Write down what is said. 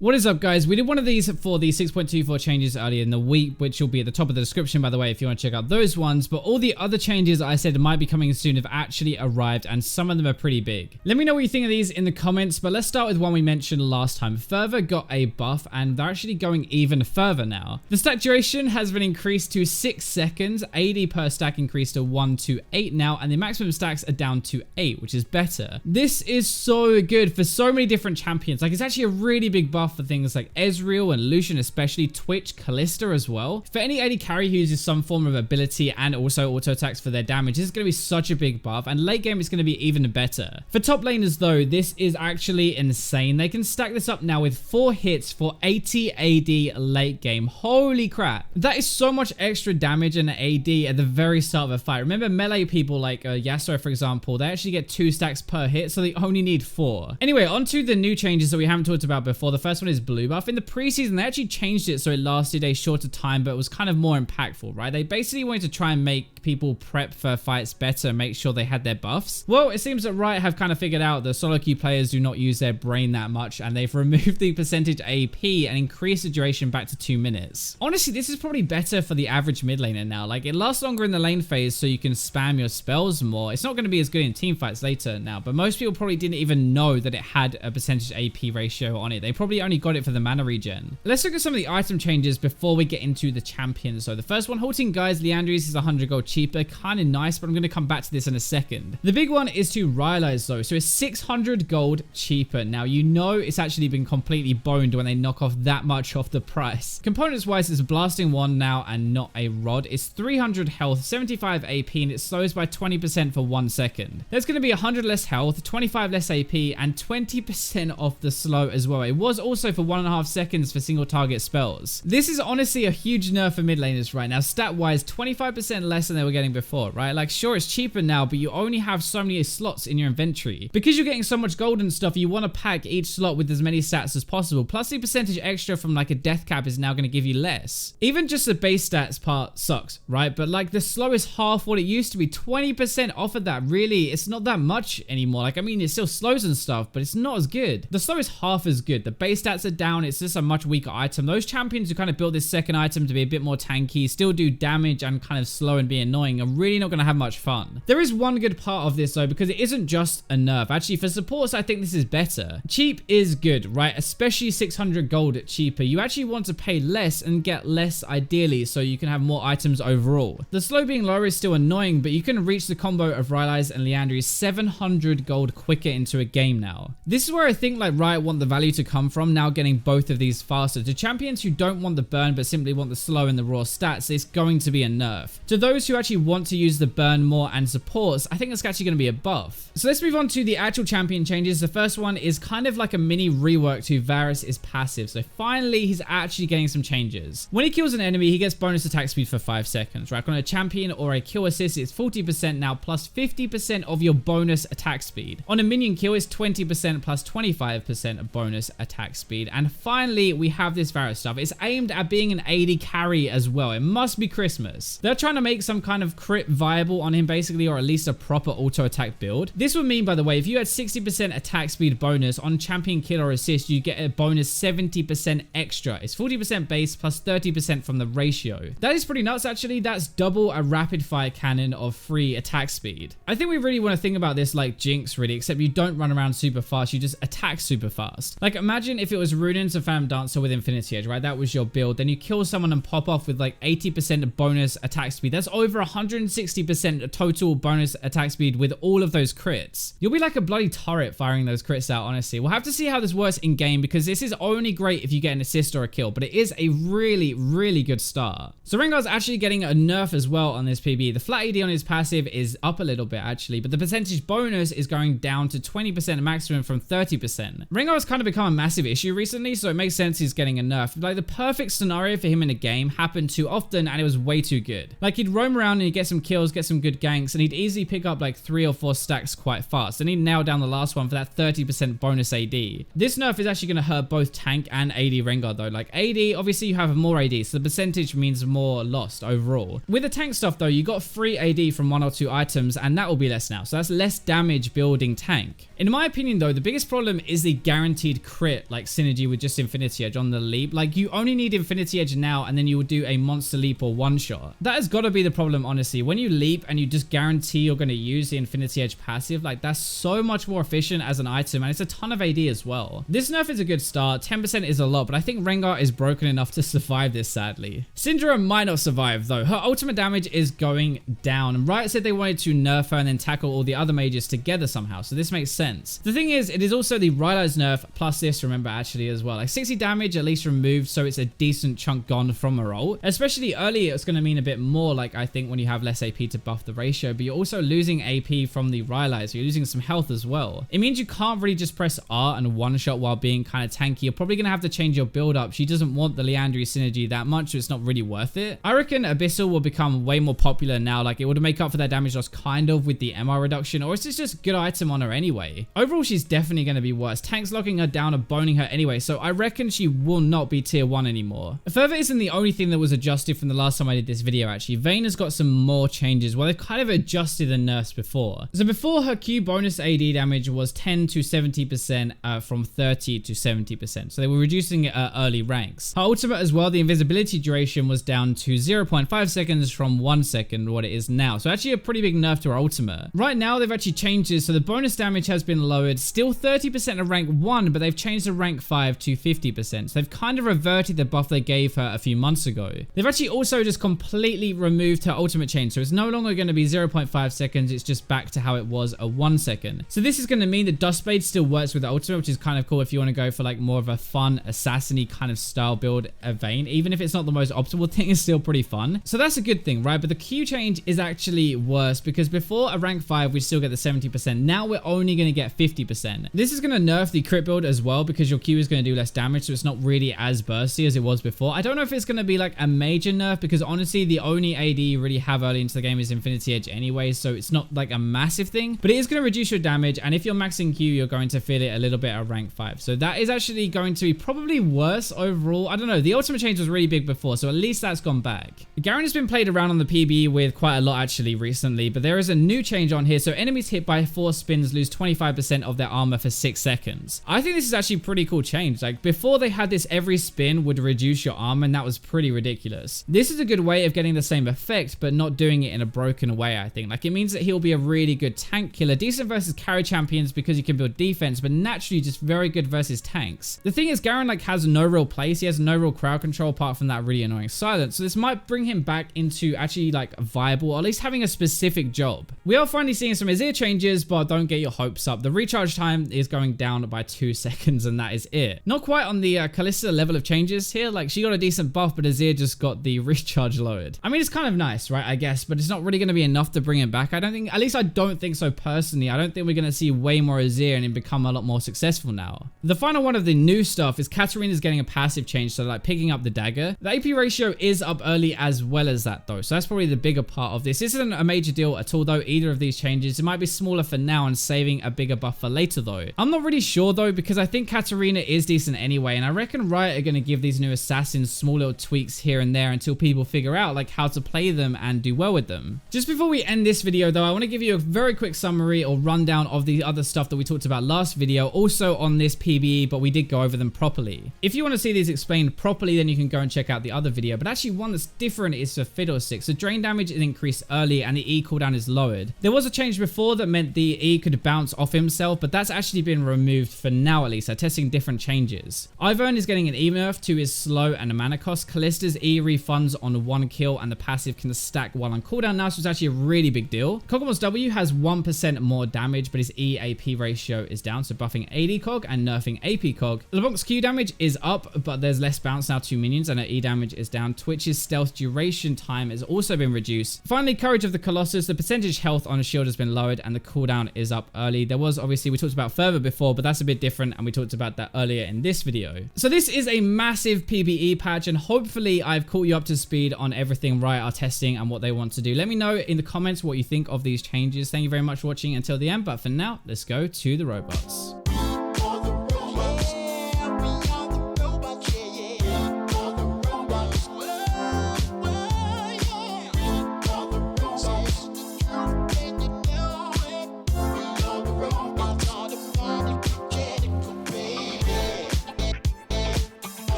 What is up, guys? We did one of these for the 6.24 changes earlier in the week, which will be at the top of the description, by the way, if you want to check out those ones. But all the other changes I said might be coming soon have actually arrived, and some of them are pretty big. Let me know what you think of these in the comments, but let's start with one we mentioned last time. Fervor got a buff, and they're actually going even further now. The stack duration has been increased to 6 seconds, AD per stack increased to 128 now, and the maximum stacks are down to 8, which is better. This is so good for so many different champions. Like, it's actually a really big buff for things like Ezreal and Lucian, especially Twitch, Kalista as well. For any AD carry who uses some form of ability and also auto attacks for their damage, this is going to be such a big buff, and late game is going to be even better. For top laners though, this is actually insane. They can stack this up now with 4 hits for 80 AD late game. Holy crap. That is so much extra damage and AD at the very start of a fight. Remember melee people like Yasuo, for example, they actually get 2 stacks per hit, so they only need 4. Anyway, on to the new changes that we haven't talked about before. The first one is blue buff. In the preseason, they actually changed it so it lasted a shorter time, but it was kind of more impactful, right? They basically wanted to try and make people prep for fights better and make sure they had their buffs. Well, it seems that Riot have kind of figured out that solo queue players do not use their brain that much, and they've removed the percentage AP and increased the duration back to 2 minutes. Honestly, this is probably better for the average mid laner now. Like, it lasts longer in the lane phase, so you can spam your spells more. It's not going to be as good in team fights later now, but most people probably didn't even know that it had a percentage AP ratio on it. They probably only got it for the mana regen. Let's look at some of the item changes before we get into the champions. So the first one, halting guys, Liandry's is 100 gold cheaper. Kind of nice, but I'm going to come back to this in a second. The big one is to RYLAIS though. So it's 600 gold cheaper. Now, you know it's actually been completely boned when they knock off that much off the price. Components wise, it's a blasting wand now and not a rod. It's 300 health, 75 AP, and it slows by 20% for 1 second. There's going to be 100 less health, 25 less AP, and 20% off the slow as well. It was also for 1.5 seconds for single target spells. This is honestly a huge nerf for mid laners right now. Stat wise, 25% less than they were getting before, right? Like, sure, it's cheaper now, but you only have so many slots in your inventory. Because you're getting so much gold and stuff, you want to pack each slot with as many stats as possible. Plus the percentage extra from like a death cap is now going to give you less. Even just the base stats part sucks, right? But like, the slow is half what it used to be. 20% off of that, really, it's not that much anymore. Like, I mean, it still slows and stuff, but it's not as good. The slow is half as good. The base stats are down. It's just a much weaker item. Those champions who kind of built this second item to be a bit more tanky, still do damage and kind of slow and be annoying, are really not going to have much fun. There is one good part of this though, because it isn't just a nerf. Actually, for supports, I think this is better. Cheap is good, right? Especially 600 gold cheaper. You actually want to pay less and get less ideally, so you can have more items overall. The slow being lower is still annoying, but you can reach the combo of RYLAIS and Liandry's 700 gold quicker into a game now. This is where I think like Riot want the value to come from, now getting both of these faster. To champions who don't want the burn but simply want the slow and the raw stats, it's going to be a nerf. To those who actually want to use the burn more and supports, I think it's actually going to be a buff. So let's move on to the actual champion changes. The first one is kind of like a mini rework to Varus' passive. So finally, he's actually getting some changes. When he kills an enemy, he gets bonus attack speed for 5 seconds, right? On a champion or a kill assist, it's 40% now plus 50% of your bonus attack speed. On a minion kill, it's 20% plus 25% of bonus attack speed. And finally, we have this Varus stuff. It's aimed at being an AD carry as well. It must be Christmas. They're trying to make some kind of crit viable on him basically, or at least a proper auto attack build. This would mean, by the way, if you had 60% attack speed bonus on champion kill or assist, you get a bonus 70% extra. It's 40% base plus 30% from the ratio. That is pretty nuts actually. That's double a rapid fire cannon of free attack speed. I think we really want to think about this like Jinx really, except you don't run around super fast, you just attack super fast. Like, imagine if it was Runen to Phantom Dancer with Infinity Edge, right? That was your build. Then you kill someone and pop off with like 80% bonus attack speed. That's over 160% total bonus attack speed with all of those crits. You'll be like a bloody turret firing those crits out, honestly. We'll have to see how this works in game, because this is only great if you get an assist or a kill, but it is a really, really good start. So Rengar's actually getting a nerf as well on this PB. The flat AD on his passive is up a little bit actually, but the percentage bonus is going down to 20% maximum from 30%. Rengar has kind of become a massive issue recently, so it makes sense he's getting a nerf. Like, the perfect scenario for him in a game happened too often, and it was way too good. Like, he'd roam around around and he'd get some kills, get some good ganks, and he'd easily pick up like 3 or 4 stacks quite fast. And he'd nail down the last one for that 30% bonus AD. This nerf is actually going to hurt both tank and AD Rengar though. Like AD, obviously you have more AD, so the percentage means more lost overall. With the tank stuff though, you got free AD from 1 or 2 items, and that will be less now. So that's less damage building tank. In my opinion though, the biggest problem is the guaranteed crit like synergy with just Infinity Edge on the leap. Like you only need Infinity Edge now, and then you will do a monster leap or one shot. That has got to be the problem, honestly. When you leap and you just guarantee you're going to use the Infinity Edge passive, like that's so much more efficient as an item, and it's a ton of AD as well. This nerf is a good start. 10% is a lot, but I think Rengar is broken enough to survive this, sadly. Syndra might not survive though. Her ultimate damage is going down, and Riot said they wanted to nerf her and then tackle all the other mages together somehow, so this makes sense. The thing is, it is also the RYLAIS nerf plus this, remember, actually as well. Like 60 damage at least removed, so it's a decent chunk gone from her ult. Especially early, it's going to mean a bit more, like I think when you have less AP to buff the ratio, but you're also losing AP from the RYLAIS, so you're losing some health as well. It means you can't really just press R and one shot while being kind of tanky. You're probably going to have to change your build up. She doesn't want the Leandry synergy that much, so it's not really worth it. I reckon Abyssal will become way more popular now. Like it would make up for that damage loss kind of with the MR reduction, or it's just a good item on her anyway. Overall, she's definitely going to be worse. Tanks locking her down or boning her anyway, so I reckon she will not be tier 1 anymore. Fervor isn't the only thing that was adjusted from the last time I did this video actually. Vayne has got some more changes. Well, they've kind of adjusted the nerfs before. So before, her Q bonus AD damage was 10 to 70% from 30 to 70%. So they were reducing it at early ranks. Her ultimate as well, the invisibility duration was down to 0.5 seconds from 1 second, what it is now. So actually a pretty big nerf to her ultimate. Right now, they've actually changed this. So the bonus damage has been lowered. Still 30% of rank 1, but they've changed the rank 5 to 50%. So they've kind of reverted the buff they gave her a few months ago. They've actually also just completely removed her ultimate change. So it's no longer going to be 0.5 seconds. It's just back to how it was a 1 second. So this is going to mean that Dustblade still works with the ultimate, which is kind of cool if you want to go for like more of a fun assassin-y kind of style build of Vayne. Even if it's not the most optimal thing, it's still pretty fun. So that's a good thing, right? But the Q change is actually worse, because before a rank 5, we still get the 70%. Now we're only going to get 50%. This is going to nerf the crit build as well, because your Q is going to do less damage, so it's not really as bursty as it was before. I don't know if it's going to be like a major nerf, because honestly, the only AD you really have early into the game is Infinity Edge anyway, so it's not like a massive thing, but it is going to reduce your damage, and if you're maxing Q, you're going to feel it a little bit at rank 5. So that is actually going to be probably worse overall. I don't know. The ultimate change was really big before, so at least that's gone back. Garen has been played around on the PBE with quite a lot actually recently, but there is a new change on here. So enemies hit by 4 spins lose 25% of their armor for 6 seconds. I think this is actually a pretty cool change. Like before, they had this every spin would reduce your armor, and that was pretty ridiculous. This is a good way of getting the same effect, but not doing it in a broken way, I think. Like it means that he'll be a really good tank killer, decent versus carry champions because he can build defense, but naturally just very good versus tanks. The thing is, Garen like has no real place. He has no real crowd control apart from that really annoying silence. So this might bring him back into actually like viable, or at least having a specific job. We are finally seeing some Azir changes, but don't get your hopes up. The recharge time is going down by 2 seconds, and that is it. Not quite on the Kalista level of changes here. Like she got a decent buff, but Azir just got the recharge lowered. I mean, it's kind of nice, right? I guess, but it's not really going to be enough to bring him back. I don't think, at least I don't think so personally. I don't think we're going to see way more Azir and him become a lot more successful now. The final one of the new stuff is Katarina's getting a passive change, so like picking up the dagger. The AP ratio is up early as well as that though, so that's probably the bigger part of this. This isn't a major deal at all though, either of these changes. It might be smaller for now and saving a bigger buff for later though. I'm not really sure though, because I think Katarina is decent anyway, and I reckon Riot are going to give these new assassins small little tweaks here and there until people figure out like how to play them and do well with them. Just before we end this video though, I want to give you a very quick summary or rundown of the other stuff that we talked about last video, also on this PBE, but we did go over them properly. If you want to see these explained properly, then you can go and check out the other video, but actually one that's different is for Fiddlesticks. So drain damage is increased early and the E cooldown is lowered. There was a change before that meant the E could bounce off himself, but that's actually been removed for now at least. They're testing different changes. Ivern is getting an E nerf to his slow and a mana cost. Kalista's E refunds on 1 kill and the passive can stack while on cooldown now, so it's actually a really big deal. Kog'Maw's W has 1% more damage, but his E AP ratio is down, so buffing AD Cog and nerfing AP Cog. LeBlanc's Q damage is up, but there's less bounce now to minions, and her E damage is down. Twitch's stealth duration time has also been reduced. Finally, Courage of the Colossus, the percentage health on a shield has been lowered and the cooldown is up early. There was obviously, we talked about Fervor before, but that's a bit different, and we talked about that earlier in this video. So this is a massive PBE patch, and hopefully I've caught you up to speed on everything Riot are testing and what they want to do. Let me know in the comments what you think of these changes. Thank you very much for watching until the end, but for now, let's go to the robots.